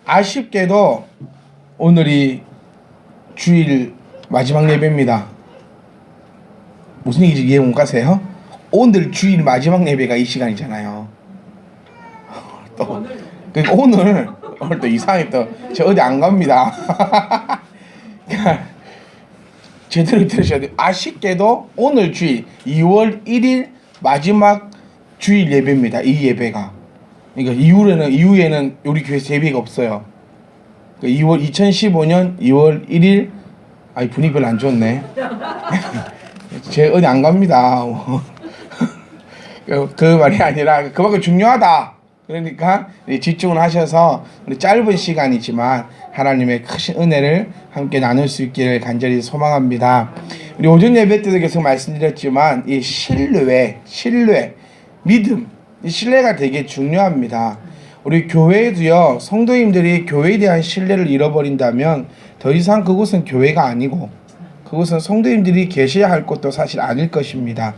아쉽게도 오늘이 주일 마지막 예배입니다. 무슨 얘기인지 이해 못 가세요? 오늘 주일 마지막 예배가 이 시간이잖아요. 또 그러니까 오늘 또 이상하게 또 저 어디 안 갑니다. 그러니까 제대로 들으셔야 돼요. 아쉽게도 오늘 주일 2월 1일 마지막 주일 예배입니다. 이 예배가. 그러니까 이후에는 우리 교회에서 예배가 없어요. 그러니까 2015년 2월 1일 분위기 별로 안 좋네. 제 어디 안 갑니다. 그 말이 아니라 그만큼 중요하다. 그러니까 집중을 하셔서 짧은 시간이지만 하나님의 크신 은혜를 함께 나눌 수 있기를 간절히 소망합니다. 우리 오전 예배 때도 계속 말씀드렸지만 이 신뢰, 믿음, 이 신뢰가 되게 중요합니다. 우리 교회도요, 성도님들이 교회에 대한 신뢰를 잃어버린다면 더 이상 그곳은 교회가 아니고 그곳은 성도님들이 계셔야 할 곳도 사실 아닐 것입니다.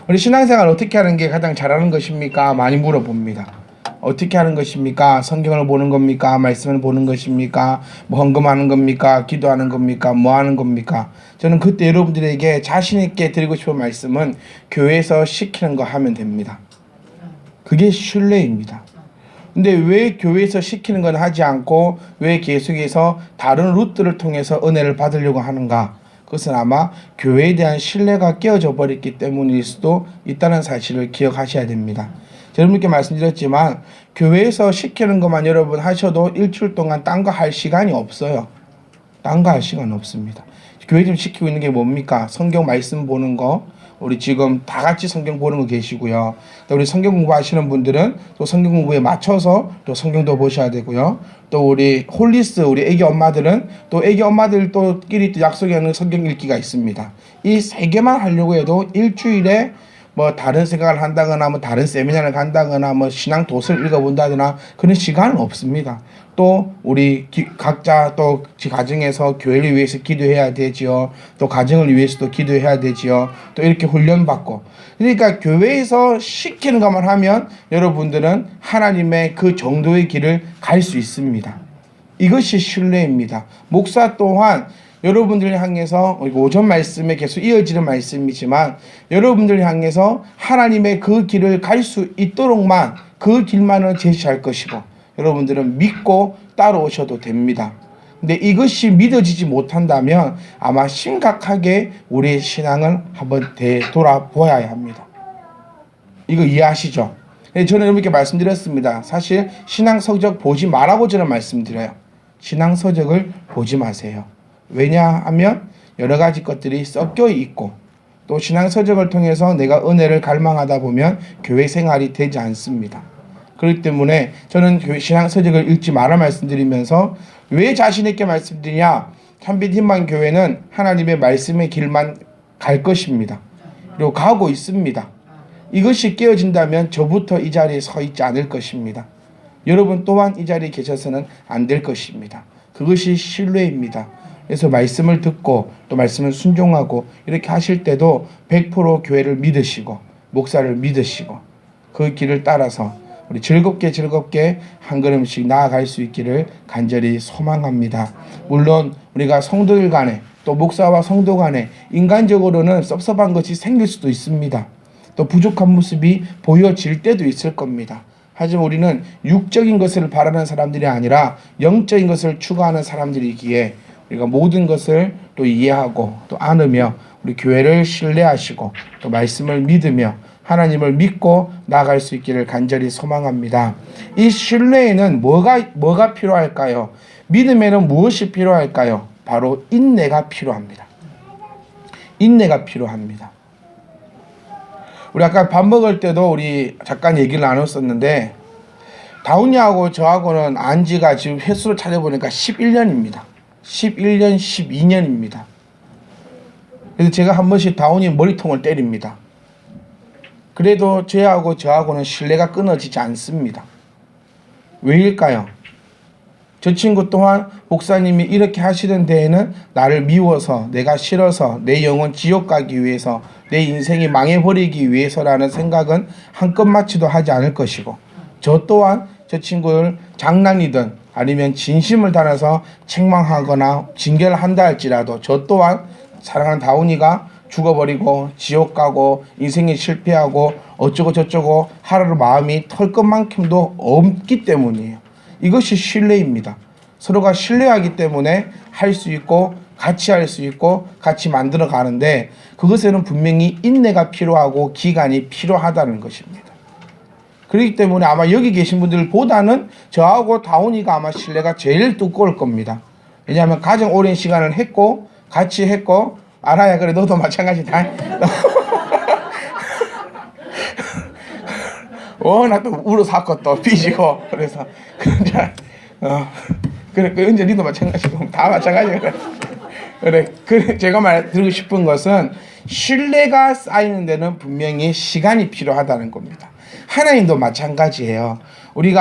우리 신앙생활 어떻게 하는 게 가장 잘하는 것입니까? 많이 물어봅니다. 어떻게 하는 것입니까? 성경을 보는 겁니까? 말씀을 보는 것입니까? 뭐 헌금하는 겁니까? 기도하는 겁니까? 뭐 하는 겁니까? 저는 그때 여러분들에게 자신 있게 드리고 싶은 말씀은 교회에서 시키는 거 하면 됩니다. 그게 신뢰입니다. 근데 왜 교회에서 시키는 건 하지 않고 왜 계속해서 다른 루트를 통해서 은혜를 받으려고 하는가? 그것은 아마 교회에 대한 신뢰가 깨어져 버렸기 때문일 수도 있다는 사실을 기억하셔야 됩니다. 여러분께 말씀드렸지만 교회에서 시키는 것만 여러분 하셔도 일주일 동안 딴 거 할 시간이 없어요. 딴 거 할 시간 없습니다. 교회 좀 시키고 있는 게 뭡니까? 성경 말씀 보는 거. 우리 지금 다 같이 성경 보는 거 계시고요. 또 우리 성경 공부하시는 분들은 또 성경 공부에 맞춰서 또 성경도 보셔야 되고요. 또 우리 홀리스 우리 애기 엄마들은 또 애기 엄마들 또끼리 또 약속하는 성경 읽기가 있습니다. 이 세 개만 하려고 해도 일주일에 뭐 다른 생각을 한다거나 뭐 다른 세미나를 간다거나 뭐 신앙 도서를 읽어본다거나 그런 시간은 없습니다. 또 우리 각자 또 가정에서 교회를 위해서 기도해야 되지요. 또 가정을 위해서도 기도해야 되지요. 또 이렇게 훈련받고 그러니까 교회에서 시키는 것만 하면 여러분들은 하나님의 그 정도의 길을 갈 수 있습니다. 이것이 신뢰입니다. 목사 또한 여러분들을 향해서 오전 말씀에 계속 이어지는 말씀이지만 여러분들을 향해서 하나님의 그 길을 갈 수 있도록만 그 길만을 제시할 것이고 여러분들은 믿고 따라오셔도 됩니다. 근데 이것이 믿어지지 못한다면 아마 심각하게 우리의 신앙을 한번 되돌아보아야 합니다. 이거 이해하시죠? 저는 이렇게 말씀드렸습니다. 사실 신앙 성적 보지 말라고 저는 말씀드려요. 신앙 성적을 보지 마세요. 왜냐하면 여러 가지 것들이 섞여 있고 또 신앙 서적을 통해서 내가 은혜를 갈망하다 보면 교회 생활이 되지 않습니다. 그렇기 때문에 저는 신앙 서적을 읽지 마라 말씀드리면서 왜 자신 있게 말씀드리냐? 참빛 희망 교회는 하나님의 말씀의 길만 갈 것입니다. 그리고 가고 있습니다. 이것이 깨어진다면 저부터 이 자리에 서 있지 않을 것입니다. 여러분 또한 이 자리에 계셔서는 안 될 것입니다. 그것이 신뢰입니다. 그래서 말씀을 듣고 또 말씀을 순종하고 이렇게 하실 때도 100% 교회를 믿으시고 목사를 믿으시고 그 길을 따라서 우리 즐겁게 한 걸음씩 나아갈 수 있기를 간절히 소망합니다. 물론 우리가 성도들 간에 또 목사와 성도 간에 인간적으로는 섭섭한 것이 생길 수도 있습니다. 또 부족한 모습이 보여질 때도 있을 겁니다. 하지만 우리는 육적인 것을 바라는 사람들이 아니라 영적인 것을 추구하는 사람들이기에 우리가 모든 것을 또 이해하고 또 안으며 우리 교회를 신뢰하시고 또 말씀을 믿으며 하나님을 믿고 나아갈 수 있기를 간절히 소망합니다. 이 신뢰에는 뭐가 필요할까요? 믿음에는 무엇이 필요할까요? 바로 인내가 필요합니다. 인내가 필요합니다. 우리 아까 밥 먹을 때도 우리 잠깐 얘기를 나눴었는데 다운이하고 저하고는 안지가 지금 횟수를 찾아보니까 11년입니다. 11년, 12년입니다. 그래서 제가 한 번씩 다운이 머리통을 때립니다. 그래도 저하고는 신뢰가 끊어지지 않습니다. 왜일까요? 저 친구 또한 목사님이 이렇게 하시던 데에는 나를 미워서 내가 싫어서 내 영혼 지옥 가기 위해서 내 인생이 망해버리기 위해서라는 생각은 한껏맞지도 하지 않을 것이고 저 또한 저 친구를 장난이든 아니면 진심을 담아서 책망하거나 징계를 한다 할지라도 저 또한 사랑하는 다운이가 죽어버리고 지옥 가고 인생에 실패하고 어쩌고 저쩌고 하루 마음이 털 것만큼도 없기 때문이에요. 이것이 신뢰입니다. 서로가 신뢰하기 때문에 할 수 있고 같이 할 수 있고 같이 만들어 가는데 그것에는 분명히 인내가 필요하고 기간이 필요하다는 것입니다. 그렇기 때문에 아마 여기 계신 분들보다는 저하고 다운이가 아마 신뢰가 제일 두꺼울 겁니다. 왜냐하면 가장 오랜 시간을 했고 같이 했고 알아야 그래 너도 마찬가지다. 워낙 또 울어샀고 또 삐지고 그래서 그래 은재 니도 마찬가지고 다 마찬가지야. 그래 제가 말드리고 싶은 것은 신뢰가 쌓이는 데는 분명히 시간이 필요하다는 겁니다. 하나님도 마찬가지예요. 우리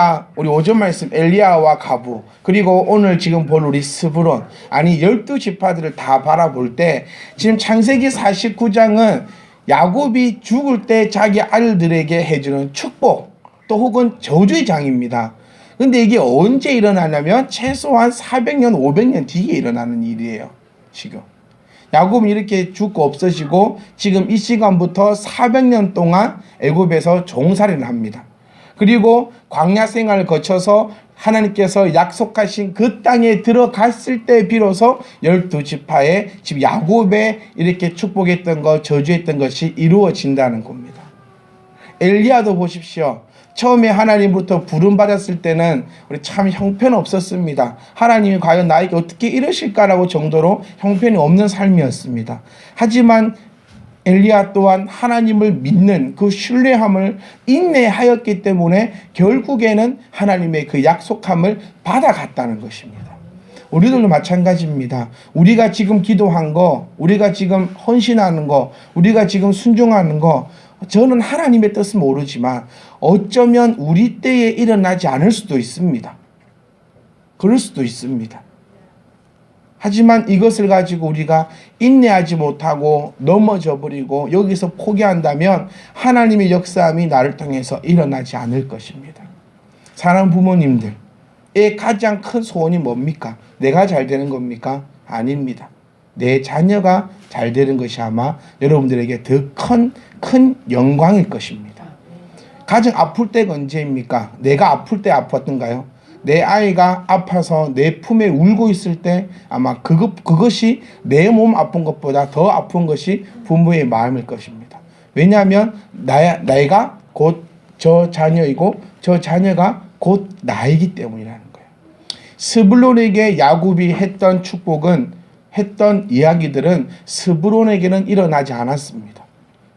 오전 말씀 엘리야와 가부 그리고 오늘 지금 본 우리 스브론 아니 12지파들을 다 바라볼 때 지금 창세기 49장은 야곱이 죽을 때 자기 아들들에게 해주는 축복 또 혹은 저주의 장입니다. 근데 이게 언제 일어나냐면 최소한 400년 500년 뒤에 일어나는 일이에요. 지금 야곱은 이렇게 죽고 없어지고 지금 이 시간부터 400년 동안 애굽에서 종살이를 합니다. 그리고 광야 생활을 거쳐서 하나님께서 약속하신 그 땅에 들어갔을 때 비로소 12지파에 지금 야곱에 이렇게 축복했던 것 저주했던 것이 이루어진다는 겁니다. 엘리야도 보십시오. 처음에 하나님부터 부름받았을 때는 우리 참 형편없었습니다. 하나님이 과연 나에게 어떻게 이러실까라고 정도로 형편이 없는 삶이었습니다. 하지만 엘리야 또한 하나님을 믿는 그 신뢰함을 인내하였기 때문에 결국에는 하나님의 그 약속함을 받아갔다는 것입니다. 우리들도 마찬가지입니다. 우리가 지금 기도한 거, 우리가 지금 헌신하는 거, 우리가 지금 순종하는 거 저는 하나님의 뜻은 모르지만 어쩌면 우리 때에 일어나지 않을 수도 있습니다. 그럴 수도 있습니다. 하지만 이것을 가지고 우리가 인내하지 못하고 넘어져 버리고 여기서 포기한다면 하나님의 역사함이 나를 통해서 일어나지 않을 것입니다. 사랑하는 부모님들의 가장 큰 소원이 뭡니까? 내가 잘 되는 겁니까? 아닙니다. 내 자녀가 잘 되는 것이 아마 여러분들에게 더 큰 영광일 것입니다. 가장 아플 때가 언제입니까? 내가 아플 때 아팠던가요? 내 아이가 아파서 내 품에 울고 있을 때 아마 그것이 내 몸 아픈 것보다 더 아픈 것이 부모의 마음일 것입니다. 왜냐하면 내가 곧 저 자녀이고 저 자녀가 곧 나이기 때문이라는 거예요. 스불론에게 야곱이 했던 축복은 했던 이야기들은 스불론에게는 일어나지 않았습니다.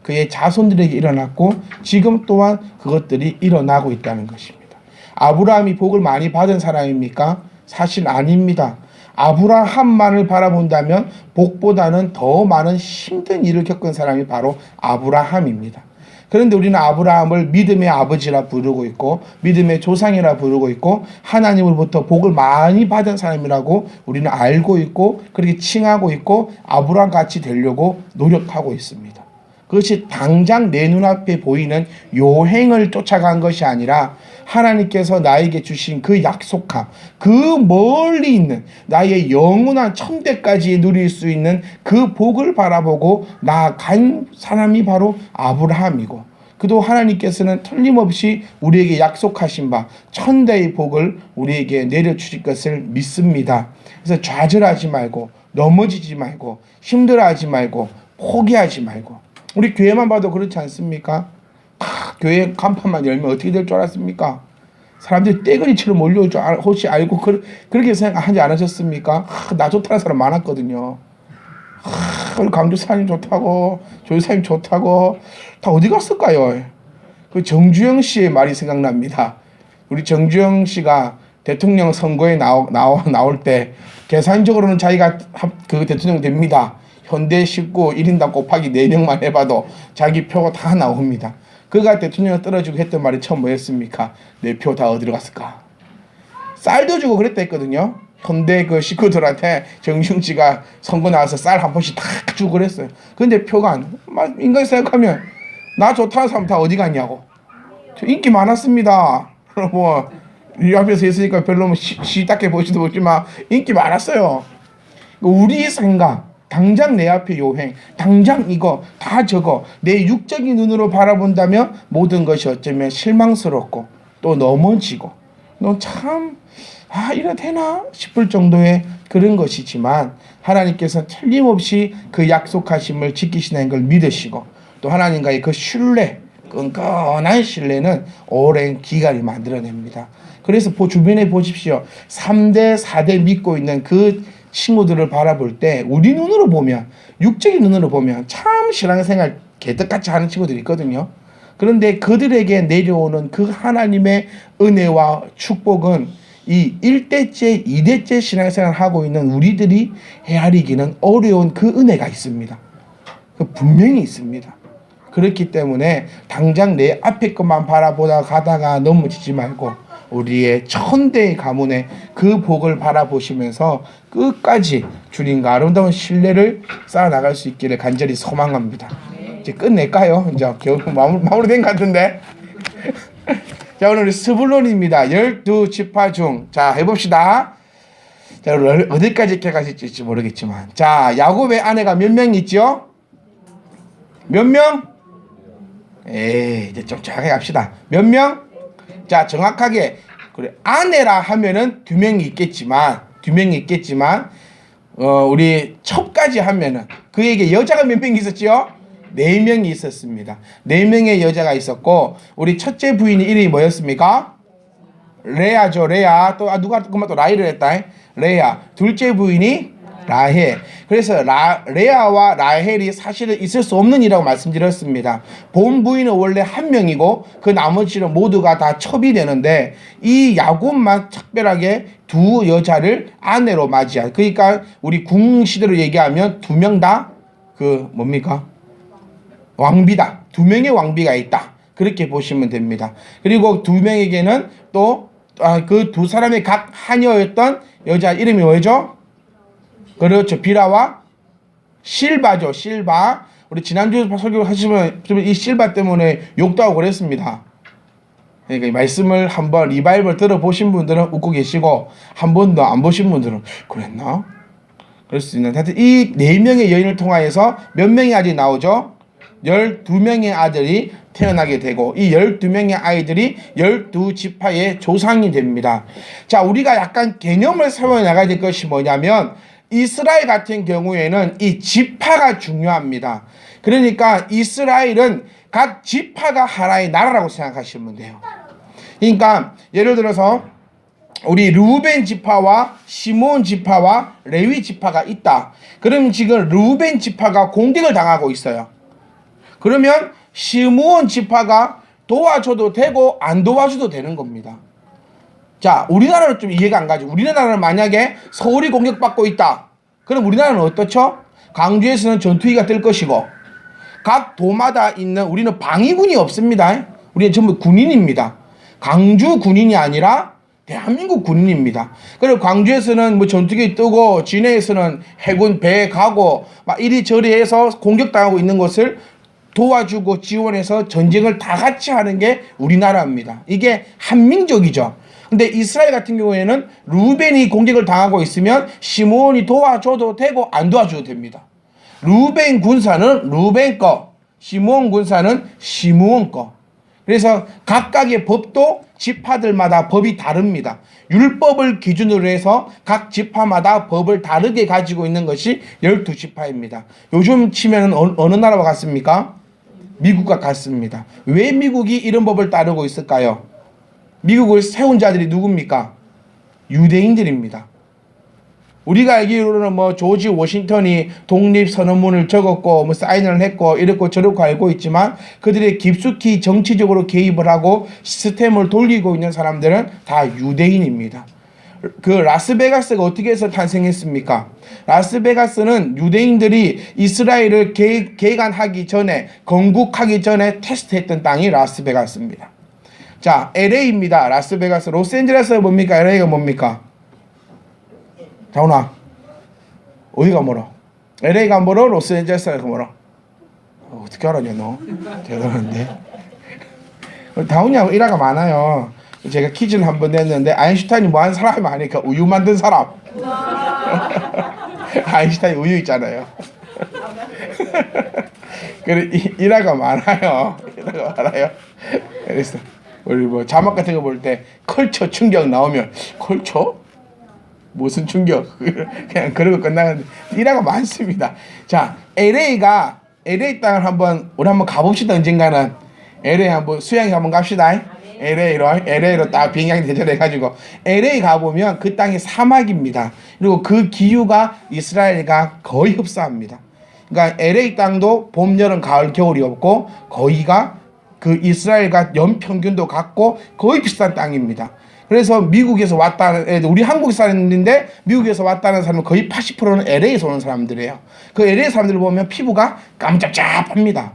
그의 자손들에게 일어났고 지금 또한 그것들이 일어나고 있다는 것입니다. 아브라함이 복을 많이 받은 사람입니까? 사실 아닙니다. 아브라함만을 바라본다면 복보다는 더 많은 힘든 일을 겪은 사람이 바로 아브라함입니다. 그런데 우리는 아브라함을 믿음의 아버지라 부르고 있고 믿음의 조상이라 부르고 있고 하나님으로부터 복을 많이 받은 사람이라고 우리는 알고 있고 그렇게 칭하고 있고 아브라함 같이 되려고 노력하고 있습니다. 그것이 당장 내 눈앞에 보이는 요행을 쫓아간 것이 아니라 하나님께서 나에게 주신 그 약속함, 그 멀리 있는 나의 영원한 천대까지 누릴 수 있는 그 복을 바라보고 나아간 사람이 바로 아브라함이고 그도 하나님께서는 틀림없이 우리에게 약속하신 바 천대의 복을 우리에게 내려주실 것을 믿습니다. 그래서 좌절하지 말고 넘어지지 말고 힘들어하지 말고 포기하지 말고 우리 교회만 봐도 그렇지 않습니까? 교회 간판만 열면 어떻게 될 줄 알았습니까? 사람들이 떼거리처럼 몰려올 줄 혹시 알고 그렇게 생각하지 않으셨습니까? 나 좋다는 사람 많았거든요. 우리 강조사님 좋다고 조교사님 좋다고 다 어디 갔을까요? 그 정주영 씨의 말이 생각납니다. 우리 정주영 씨가 대통령 선거에 나올 때 계산적으로는 자기가 그 대통령 됩니다. 현대 19 1인당 곱하기 4명만 해봐도 자기 표가 다 나옵니다. 그가 대통령 떨어지고 했던 말이 처음 뭐였습니까? 내 표 다 어디로 갔을까? 쌀도 주고 그랬다 했거든요. 현대 그 식구들한테 정중지가 선거 나와서 쌀 한 포씩 다 주고 그랬어요. 근데 표가 안 인간이 생각하면 나 좋다는 사람 다 어디 갔냐고. 저 인기 많았습니다. 뭐 이 앞에서 있으니까 별로 뭐 시답게 보지도 못지만 인기 많았어요. 우리 생각, 당장 내 앞에 요행, 당장 이거 다 저거 내 육적인 눈으로 바라본다면 모든 것이 어쩌면 실망스럽고 또 넘어지고 너 참 이래 되나 싶을 정도의 그런 것이지만 하나님께서 틀림없이 그 약속하심을 지키시는 걸 믿으시고 또 하나님과의 그 신뢰, 끈끈한 신뢰는 오랜 기간을 만들어냅니다. 그래서 주변에 보십시오. 3대, 4대 믿고 있는 그 친구들을 바라볼 때 우리 눈으로 보면, 육적인 눈으로 보면 참 신앙생활 개떡같이 하는 친구들이 있거든요. 그런데 그들에게 내려오는 그 하나님의 은혜와 축복은 이 1대째, 2대째 신앙생활을 하고 있는 우리들이 헤아리기는 어려운 그 은혜가 있습니다. 분명히 있습니다. 그렇기 때문에 당장 내 앞에 것만 바라보다 가다가 넘어지지 말고 우리의 천대의 가문의 그 복을 바라보시면서 끝까지 주님과 아름다운 신뢰를 쌓아나갈 수 있기를 간절히 소망합니다. 이제 끝낼까요? 이제 겨우 마무리된 것 같은데. 자, 오늘 스불론입니다. 12지파 중. 자, 해봅시다. 자, 어디까지 가실지 모르겠지만. 자, 야곱의 아내가 몇 명 있죠? 몇 명? 이제 좀 정확하게 합시다. 몇 명? 자, 정확하게. 그래, 아내라 하면은 2명이 있겠지만, 우리 첩까지 하면은 그에게 여자가 몇 명 있었지요? 4명이 있었습니다. 4명의 여자가 있었고, 우리 첫째 부인이 이름이 뭐였습니까? 레아죠, 레아. 또, 누가 그만 또 라헬을 했다. 레아. 둘째 부인이 라헬. 그래서 레아와 라헬이 사실은 있을 수 없는 이라고 말씀드렸습니다. 본 부인은 원래 1명이고, 그 나머지는 모두가 다 첩이 되는데, 이 야곱만 특별하게 2 여자를 아내로 맞이한. 그러니까, 우리 궁시대로 얘기하면 2명 다, 뭡니까? 왕비다. 2명의 왕비가 있다. 그렇게 보시면 됩니다. 그리고 2명에게는 또 그 2 사람의 각 하녀였던 여자 이름이 뭐죠? 그렇죠. 비라와 실바죠. 실바. 우리 지난주 설교하시면 이 실바 때문에 욕도 하고 그랬습니다. 그러니까 이 말씀을 한번 리바이벌 들어보신 분들은 웃고 계시고 한 번도 안 보신 분들은 그랬나? 그럴 수 있는데 하여튼 이 4명의 여인을 통하여서 몇 명의 아들이 나오죠? 12명의 아들이 태어나게 되고 이 12명의 아이들이 12지파의 조상이 됩니다. 자, 우리가 약간 개념을 세워 나가야 될 것이 뭐냐면 이스라엘 같은 경우에는 이 지파가 중요합니다. 그러니까 이스라엘은 각 지파가 하나의 나라라고 생각하시면 돼요. 그러니까 예를 들어서 우리 르우벤 지파와 시몬 지파와 레위 지파가 있다. 그럼 지금 르우벤 지파가 공격을 당하고 있어요. 그러면 시므온 지파가 도와줘도 되고 안 도와줘도 되는 겁니다. 자, 우리나라는 좀 이해가 안 가죠. 우리나라는 만약에 서울이 공격받고 있다. 그럼 우리나라는 어떻죠? 광주에서는 전투기가 뜰 것이고 각 도마다 있는 우리는 방위군이 없습니다. 우리는 전부 군인입니다. 광주 군인이 아니라 대한민국 군인입니다. 그리고 광주에서는 뭐 전투기 뜨고 진해에서는 해군 배 가고 막 이리저리 해서 공격당하고 있는 것을 도와주고 지원해서 전쟁을 다 같이 하는 게 우리나라입니다. 이게 한민족이죠. 근데 이스라엘 같은 경우에는 루벤이 공격을 당하고 있으면 시므온이 도와줘도 되고 안 도와줘도 됩니다. 루벤 군사는 루벤 거, 시므온 군사는 시므온 거. 그래서 각각의 법도 지파들마다 법이 다릅니다. 율법을 기준으로 해서 각 지파마다 법을 다르게 가지고 있는 것이 12지파입니다. 요즘 치면 어느 나라와 같습니까? 미국과 같습니다. 왜 미국이 이런 법을 따르고 있을까요? 미국을 세운 자들이 누굽니까? 유대인들입니다. 우리가 알기로는 뭐 조지 워싱턴이 독립선언문을 적었고 뭐 사인을 했고 이렇고 저렇고 알고 있지만 그들이 깊숙이 정치적으로 개입을 하고 시스템을 돌리고 있는 사람들은 다 유대인입니다. 그 라스베가스가 어떻게 해서 탄생했습니까? 라스베가스는 유대인들이 이스라엘을 개간하기 전에 건국하기 전에 테스트했던 땅이 라스베가스입니다. 자, LA입니다. 라스베가스. 로스앤젤레스가 뭡니까? LA가 뭡니까? 다운아, 어디가 멀어? LA가 멀어? 로스앤젤레스가 멀어? 어떻게 알았냐 너? 대단한데. 다운이하고 일화가 많아요. 제가 퀴즈를 한번 냈는데 아인슈타인이 뭐 하는 사람이 아니까 우유 만든 사람. 아인슈타인 우유 있잖아요. 그래 일화가 많아요. 그래서 우리 뭐 자막 같은 거 볼 때 컬처 충격 나오면 컬처? 무슨 충격? 그냥 그러고 끝나는데 일화가 많습니다. 자, LA 땅을 우리 한번 가봅시다. 언젠가는 LA 한번 수양에 한번 갑시다. LA로 딱 비행기 대절해가지고 LA 가보면 그 땅이 사막입니다. 그리고 그 기후가 이스라엘과 거의 흡사합니다. 그러니까 LA 땅도 봄, 여름, 가을, 겨울이 없고 거기가 그 이스라엘과 연평균도 같고 거의 비슷한 땅입니다. 그래서 미국에서 왔다는 우리 한국 사람인데 미국에서 왔다는 사람은 거의 80%는 LA에서 오는 사람들이에요. 그 LA 사람들을 보면 피부가 깜짝잡합니다.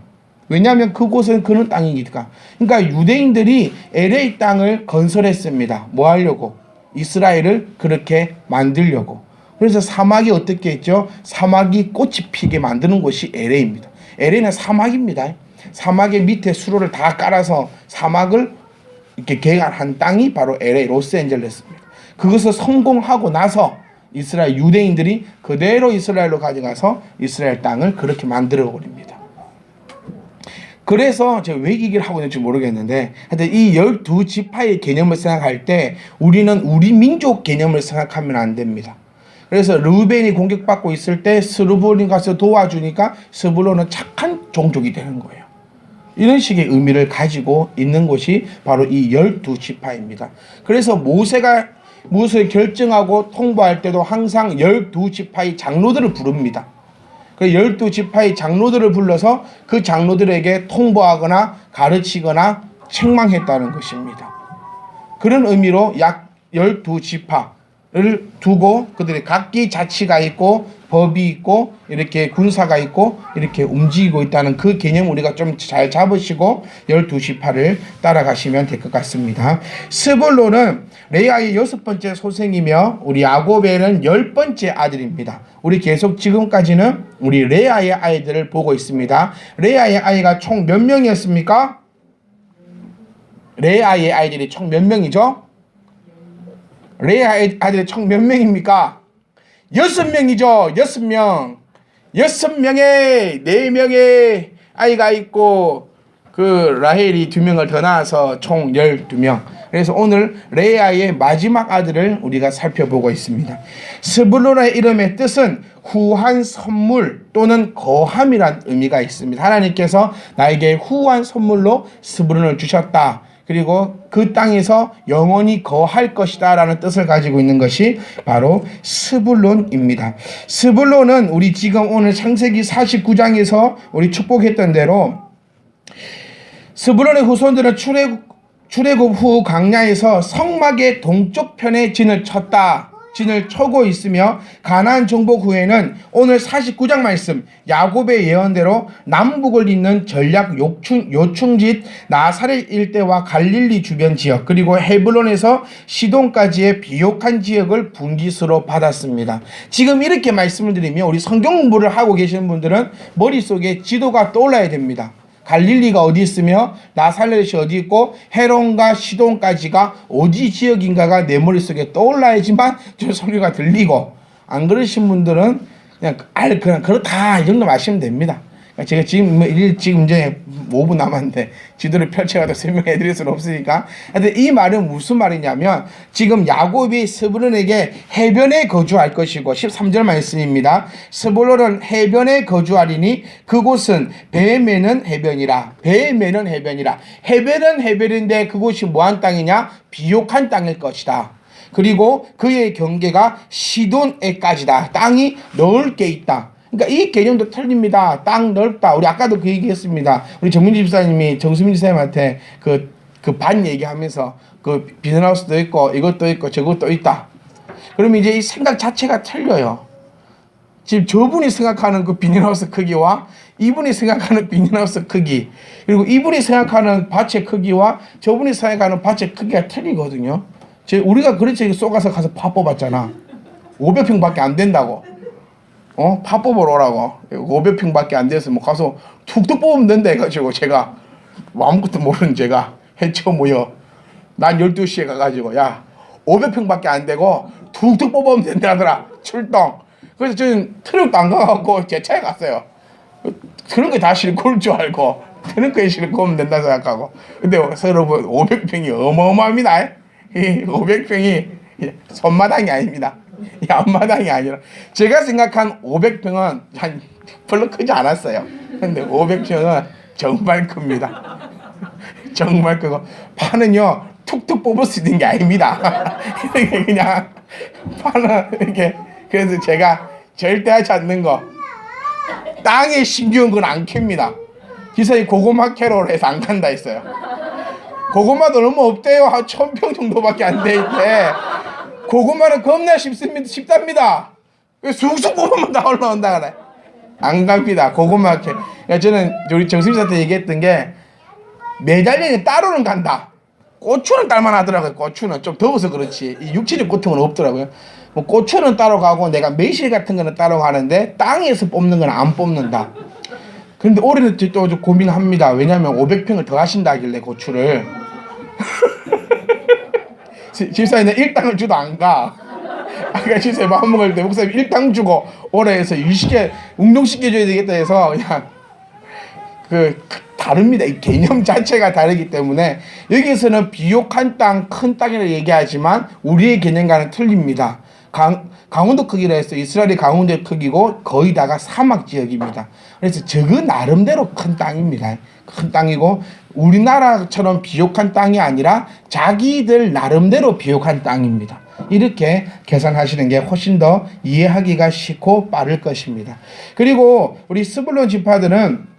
왜냐하면 그곳은 그런 땅이니까. 그러니까 유대인들이 LA 땅을 건설했습니다. 뭐 하려고? 이스라엘을 그렇게 만들려고. 그래서 사막이 어떻게 했죠? 사막이 꽃이 피게 만드는 곳이 LA입니다. LA는 사막입니다. 사막의 밑에 수로를 다 깔아서 사막을 이렇게 개간한 땅이 바로 LA 로스앤젤레스입니다. 그것을 성공하고 나서 이스라엘 유대인들이 그대로 이스라엘로 가져가서 이스라엘 땅을 그렇게 만들어 버립니다. 그래서 제가 왜 얘기를 하고 있는지 모르겠는데 하여튼 이 12지파의 개념을 생각할 때 우리는 우리 민족 개념을 생각하면 안 됩니다. 그래서 르우벤이 공격받고 있을 때 스브론이 가서 도와주니까 스브론은 착한 종족이 되는 거예요. 이런 식의 의미를 가지고 있는 것이 바로 이 12지파입니다. 그래서 모세가 무엇을 결정하고 통보할 때도 항상 12지파의 장로들을 부릅니다. 그 12지파의 장로들을 불러서 그 장로들에게 통보하거나 가르치거나 책망했다는 것입니다. 그런 의미로 약 12지파를 두고 그들이 각기 자치가 있고 법이 있고 이렇게 군사가 있고 이렇게 움직이고 있다는 그 개념 우리가 좀 잘 잡으시고 12지파를 따라가시면 될 것 같습니다. 스불론은 레아의 6번째 소생이며 우리 야곱에는 10번째 아들입니다. 우리 계속 지금까지는 우리 레아의 아이들을 보고 있습니다. 레아의 아이가 총 몇 명이었습니까? 레아의 아이들이 총 몇 명이죠? 레아의 아이들이 총 몇 명입니까? 6명이죠. 6명. 6명에 4명의 아이가 있고 그 라헬이 2명을 더 낳아서 총 12명. 그래서 오늘 레아의 마지막 아들을 우리가 살펴보고 있습니다. 스불론의 이름의 뜻은 후한 선물 또는 거함이란 의미가 있습니다. 하나님께서 나에게 후한 선물로 스불론을 주셨다. 그리고 그 땅에서 영원히 거할 것이다 라는 뜻을 가지고 있는 것이 바로 스불론입니다. 스불론은 우리 지금 오늘 창세기 49장에서 우리 축복했던 대로 스불론의 후손들은 출애굽 후 광야에서 성막의 동쪽 편에 진을 쳐고 있으며 가나안 정복 후에는 오늘 49장 말씀 야곱의 예언대로 남북을 잇는 전략 요충짓 나사렛 일대와 갈릴리 주변 지역 그리고 헤브론에서 시돈까지의 비옥한 지역을 분기수로 받았습니다. 지금 이렇게 말씀을 드리면 우리 성경 공부를 하고 계시는 분들은 머릿속에 지도가 떠올라야 됩니다. 갈릴리가 어디 있으며 나사렛이 어디 있고 헤론과 시돈까지가 어디 지역인가가 내 머릿속에 떠올라야지만 저 소리가 들리고 안 그러신 분들은 그냥 그렇다 이 정도 아시면 됩니다. 제가 지금 이제 5분 남았는데 지도를 펼쳐가지고 설명해 드릴 수는 없으니까 하여튼 이 말은 무슨 말이냐면 지금 야곱이 스불론에게 해변에 거주할 것이고 13절 말씀입니다. 스불론은 해변에 거주하리니 그곳은 배 매는 해변이라. 해변은 해변인데 그곳이 뭐한 땅이냐? 비옥한 땅일 것이다. 그리고 그의 경계가 시돈에까지다. 땅이 넓게 있다. 그러니까 이 개념도 틀립니다. 땅 넓다. 우리 아까도 그 얘기했습니다. 우리 정민지 집사님이 정수민 집사님한테 그 반 얘기하면서 그 비닐하우스도 있고 이것도 있고 저것도 있다. 그러면 이제 이 생각 자체가 틀려요. 지금 저분이 생각하는 그 비닐하우스 크기와 이분이 생각하는 비닐하우스 크기 그리고 이분이 생각하는 밭의 크기와 저분이 생각하는 밭의 크기가 틀리거든요. 우리가 그렇지 쏘가서 가서 파 뽑았잖아. 500평밖에 안 된다고. 파 뽑으러 오라고. 500평밖에 안 돼서 뭐 가서 툭툭 뽑으면 된다 해가지고 제가 아무것도 모르는 제가 해쳐 모여 난 12시에 가가지고 야 500평밖에 안 되고 툭툭 뽑으면 된다더라 출동. 그래서 저는 트럭도 안 가갖고 제 차에 갔어요. 트럭에 다 싣고 올 줄 알고 트럭에 싣고 오면 된다 생각하고. 근데 서로 500평이 어마어마합니다. 이 500평이 손마당이 아닙니다. 이 앞마당이 아니라 제가 생각한 500평은 한 별로 크지 않았어요. 근데 500평은 정말 큽니다. 정말 크고 파는요 툭툭 뽑을 수 있는 게 아닙니다. 그냥 파는 이렇게. 그래서 제가 절대 하지 않는 거, 땅에 심기운 건 안 캡니다. 기사님 고구마 캐롤 해서 안 간다 했어요. 고구마도 너무 없대요. 한 1000평 정도밖에 안 돼 있대. 고구마는 겁나 쉽답니다. 쑥쑥 뽑으면 다 올라온다 그래. 안 갑니다. 고구마 캐. 저는 우리 정수님한테 얘기했던 게 매달리는 따로는 간다. 고추는 딸만 하더라고요. 고추는 좀 더워서 그렇지 이 육체적 고통은 없더라고요. 뭐 고추는 따로 가고 내가 매실 같은 거는 따로 가는데 땅에서 뽑는 건 안 뽑는다. 그런데 올해는 또 좀 고민합니다. 왜냐하면 500평을 더 하신다 하길래 고추를 집사님은 일당을 주도 안 가. 아까 집사님 밥 먹을 때 목사님 일당 주고 올해 해서 운동시켜줘야 되겠다 해서 그냥 다릅니다. 이 개념 자체가 다르기 때문에 여기에서는 비옥한 땅, 큰 땅이라고 얘기하지만 우리의 개념과는 틀립니다. 강원도 크기라 해서 이스라엘이 강원도의 크기고 거의 다가 사막 지역입니다. 그래서 저거 나름대로 큰 땅입니다. 큰 땅이고 우리나라처럼 비옥한 땅이 아니라 자기들 나름대로 비옥한 땅입니다. 이렇게 계산하시는 게 훨씬 더 이해하기가 쉽고 빠를 것입니다. 그리고 우리 스불론 지파들은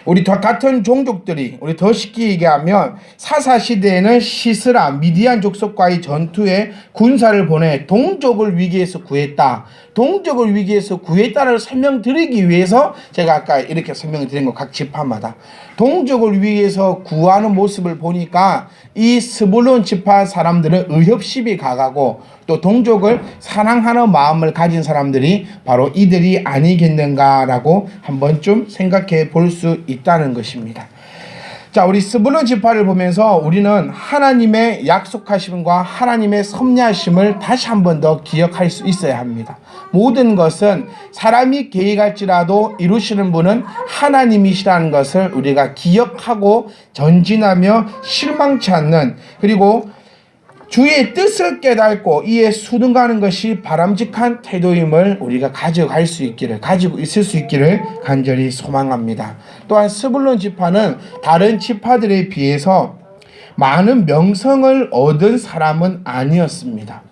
우리 같은 종족들이 우리 더 쉽게 얘기하면 사사시대에는 시스라 미디안 족속과의 전투에 군사를 보내 동족을 위기에서 구했다. 동족을 위기에서 구했다를 설명드리기 위해서 제가 아까 이렇게 설명을 드린 거 각 지파마다 동족을 위해서 구하는 모습을 보니까 이 스불론 지파 사람들은 의협심이 강하고 또 동족을 사랑하는 마음을 가진 사람들이 바로 이들이 아니겠는가라고 한번 좀 생각해 볼 수 있다는 것입니다. 자, 우리 스불론 지파를 보면서 우리는 하나님의 약속하심과 하나님의 섭리하심을 다시 한번 더 기억할 수 있어야 합니다. 모든 것은 사람이 계획할지라도 이루시는 분은 하나님이시라는 것을 우리가 기억하고 전진하며 실망치 않는, 그리고 주의 뜻을 깨닫고 이에 순응하는 것이 바람직한 태도임을 우리가 가지고 있을 수 있기를 간절히 소망합니다. 또한 스불론 지파는 다른 지파들에 비해서 많은 명성을 얻은 사람은 아니었습니다.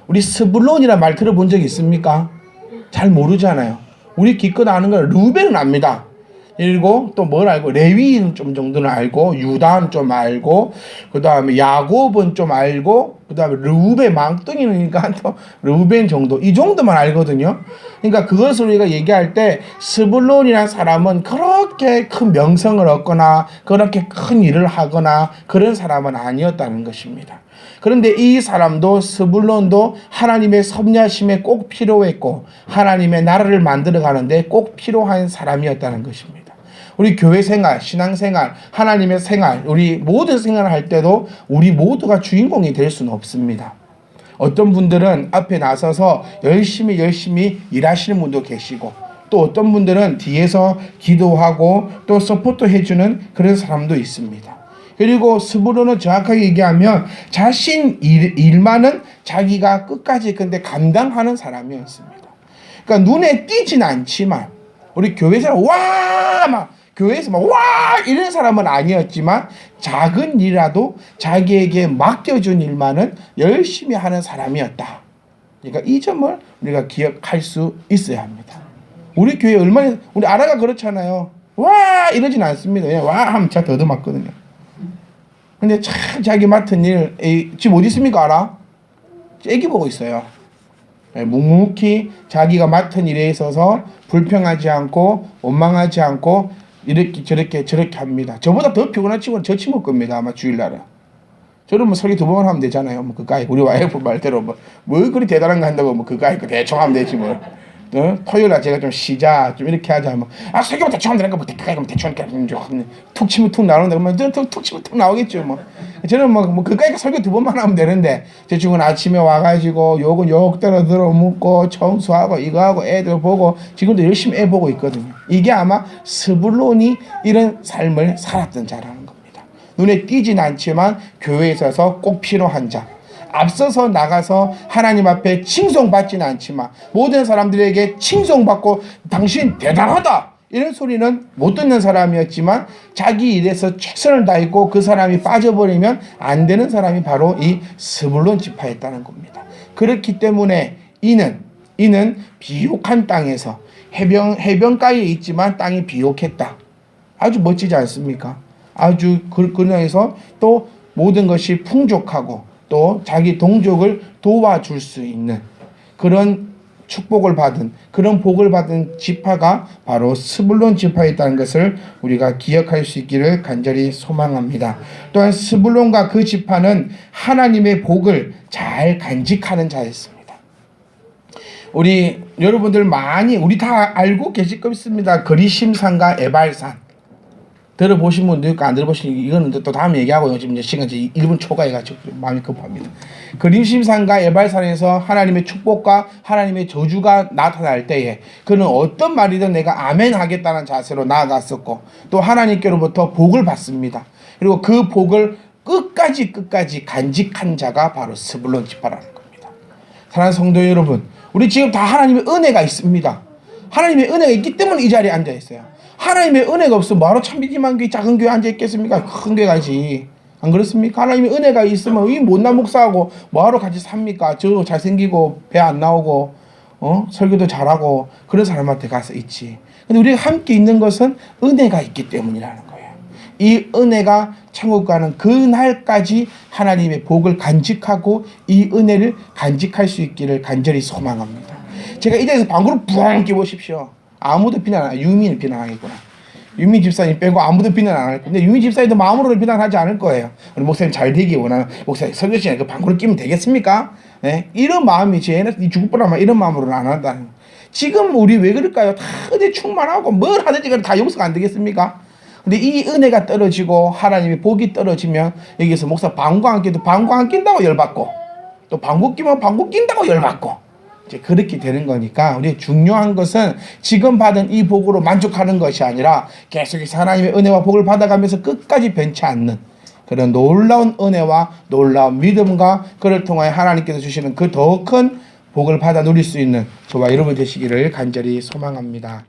우리 스불론이라는 말 들어본 적 있습니까? 잘 모르잖아요. 우리 기껏 아는 건 르우벤은 압니다. 그리고 또 뭘 알고, 레위는 좀 정도는 알고, 유다는 좀 알고, 그 다음에 야곱은 좀 알고, 그 다음에 르우벤 망뚱이니까 또 르우벤 정도, 이 정도만 알거든요. 그러니까 그것을 우리가 얘기할 때 스불론이라는 사람은 그렇게 큰 명성을 얻거나 그렇게 큰 일을 하거나 그런 사람은 아니었다는 것입니다. 그런데 이 사람도, 스불론도 하나님의 섭리하심에 꼭 필요했고 하나님의 나라를 만들어 가는데 꼭 필요한 사람이었다는 것입니다. 우리 교회 생활, 신앙 생활, 하나님의 생활, 우리 모든 생활을 할 때도 우리 모두가 주인공이 될 수는 없습니다. 어떤 분들은 앞에 나서서 열심히 일하시는 분도 계시고, 또 어떤 분들은 뒤에서 기도하고 또 서포트 해주는 그런 사람도 있습니다. 그리고 스불론은 정확하게 얘기하면 자신 일만은 자기가 끝까지 근데 감당하는 사람이었습니다. 그러니까 눈에 띄진 않지만 우리 교회에서 교회에서 이런 사람은 아니었지만 작은 일이라도 자기에게 맡겨준 일만은 열심히 하는 사람이었다. 그러니까 이 점을 우리가 기억할 수 있어야 합니다. 우리 교회 우리 아라가 그렇잖아요. 이러진 않습니다. 그냥 하면 제가 더듬었거든요. 근데 참 자기 맡은 일, 지금 어디 있습니까, 알아? 애기 보고 있어요. 묵묵히 자기가 맡은 일에 있어서 불평하지 않고 원망하지 않고 이렇게 저렇게 합니다. 저보다 더 피곤한 친구는 저 친구 겁니다. 아마 주일날은. 저는 뭐 설교 2번 하면 되잖아요. 뭐 그까이 우리 와이프 말대로 뭐 그리 대단한 거 한다고 뭐 그까이 대충 하면 되지 뭐. 토요일날 제가 좀 쉬자, 좀 이렇게 하자. 뭐, 설교만 대충 하면 되니까 뭐 대충 하니까 툭 치면 툭 나오는데 그러면 툭 치면 툭 나오겠죠. 뭐 저는 뭐 그까이 설교 2번만 하면 되는데 제 친구는 아침에 와가지고 욕은 욕대로 들어묻고 청소하고 이거 하고 애들 보고 지금도 열심히 애 보고 있거든요. 이게 아마 스불론이 이런 삶을 살았던 자라는 겁니다. 눈에 띄진 않지만 교회에 있어서 꼭 필요한 자. 앞서서 나가서 하나님 앞에 칭송받지는 않지만 모든 사람들에게 칭송받고 당신 대단하다 이런 소리는 못 듣는 사람이었지만 자기 일에서 최선을 다했고 그 사람이 빠져버리면 안 되는 사람이 바로 이 스불론 지파였다는 겁니다. 그렇기 때문에 이는 비옥한 땅에서 해변가에 있지만 땅이 비옥했다. 아주 멋지지 않습니까? 아주 그러해서 또 모든 것이 풍족하고 또 자기 동족을 도와줄 수 있는 그런 축복을 받은 그런 복을 받은 지파가 바로 스불론 지파였다는 것을 우리가 기억할 수 있기를 간절히 소망합니다. 또한 스불론과 그 지파는 하나님의 복을 잘 간직하는 자였습니다. 우리 여러분들 많이 우리 다 알고 계실 겁니다. 그리심산과 에발산 들어보신 분도 있고 안 들어보신 이거는 또 다음에 얘기하고요. 지금 이제 시간 1분 초과해가지고 마음이 급합니다. 그림심산과 에발산에서 하나님의 축복과 하나님의 저주가 나타날 때에 그는 어떤 말이든 내가 아멘 하겠다는 자세로 나아갔었고 또 하나님께로부터 복을 받습니다. 그리고 그 복을 끝까지 간직한 자가 바로 스불론 지파라는 겁니다. 사랑하는 성도 여러분, 우리 지금 다 하나님의 은혜가 있습니다. 하나님의 은혜가 있기 때문에 이 자리에 앉아 있어요. 하나님의 은혜가 없으면 뭐하러 참비기만 교회 작은 교회 앉아 있겠습니까? 큰 교회 가지. 안 그렇습니까? 하나님의 은혜가 있으면 이 못난 목사하고 뭐하러 같이 삽니까? 저 잘생기고 배 안 나오고 설교도 잘하고 그런 사람한테 가서 있지. 근데 우리가 함께 있는 것은 은혜가 있기 때문이라는 거예요. 이 은혜가 천국 가는 그날까지 하나님의 복을 간직하고 이 은혜를 간직할 수 있기를 간절히 소망합니다. 제가 이 자리에서 방구를 부엉 끼보십시오. 아무도 비난 안 해요. 유민을 비난하겠구나. 유민 집사님 빼고 아무도 비난 안 할 건데 유민 집사님도 마음으로는 비난하지 않을 거예요. 우리 목사님 잘 되기 원하는 목사님 설교 시간에 그 방구를 끼면 되겠습니까? 네? 이런 마음이 쟤는 죽을 뻔하면 이런 마음으로는 안 한다는 거예요. 지금 우리 왜 그럴까요? 다 은혜 충만하고 뭘 하든지 다 용서가 안 되겠습니까? 근데 이 은혜가 떨어지고 하나님의 복이 떨어지면 여기서 목사 방구 안 끼도 방구 안 낀다고 열받고 또 방구 끼면 방구 낀다고 열받고 이제 그렇게 되는 거니까 우리 중요한 것은 지금 받은 이 복으로 만족하는 것이 아니라 계속해서 하나님의 은혜와 복을 받아가면서 끝까지 변치 않는 그런 놀라운 은혜와 놀라운 믿음과 그를 통하여 하나님께서 주시는 그 더 큰 복을 받아 누릴 수 있는 저와 여러분 되시기를 간절히 소망합니다.